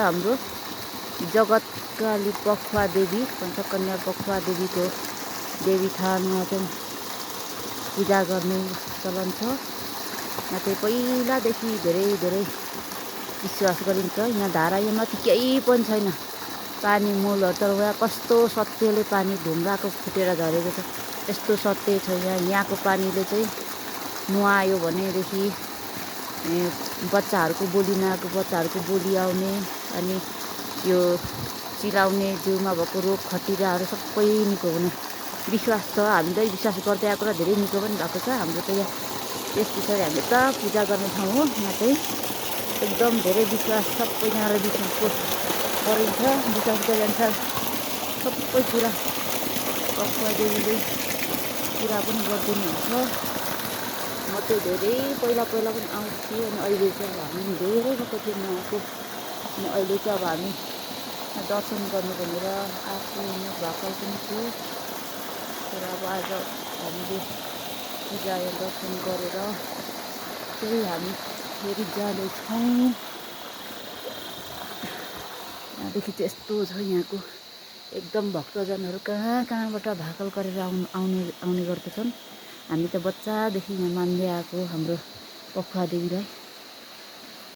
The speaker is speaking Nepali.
हाम्रो जगतकाली पखुवा देवी पञ्चकन्या पखुवा देवीको देवी थानमा चाहिँ पूजा गर्ने चलन छ। यहाँ चाहिँ पहिलादेखि धेरै विश्वास गरिन्छ। यहाँ धारा यहाँ माथि केही पनि छैन, पानी मूलहरू, तर यहाँ कस्तो सत्यले पानी ढुङ्गाको फुटेर झरेको छ। यस्तो सत्य छ यहाँको पानीले चाहिँ नुहायो भनेदेखि बच्चाहरूको बोली नआएको बच्चाहरूको बोली आउने, अनि यो चिलाउने जिउमा भएको रोग खटिराहरू सबै निको हुने विश्वास छ। हामीले विश्वास गर्दै आएको र धेरै निको पनि भएको छ। हाम्रो चाहिँ यहाँ यस पछाडि हामीले त पूजा गर्ने ठाउँ हो। यहाँ चाहिँ एकदम धेरै विश्वास, सबैजनालाई विश्वासको गरिन्छ। विश्वास गरेअनुसार सबै कुरा पखुवा देवीले पुरा पनि गरिदिनुहुन्छ। म चाहिँ धेरै पहिला पनि आउँछु, अनि अहिले चाहिँ अब हामी धेरै भएको थियो नआएको। अनि अहिले चाहिँ अब हामी दर्शन गर्नु भनेर आएको भएको पनि छु। तर अब आज हामीले पूजा या दर्शन गरेर चाहिँ हामी फेरि जाँदैछौँ। यहाँदेखि चाहिँ यस्तो छ यहाँको एकदम भक्तजनहरू कहाँबाट भाकल गरेर आउने गर्दछन्। हामी त बच्चादेखि यहाँ मान्दै आएको हाम्रो पखुवा देवीलाई।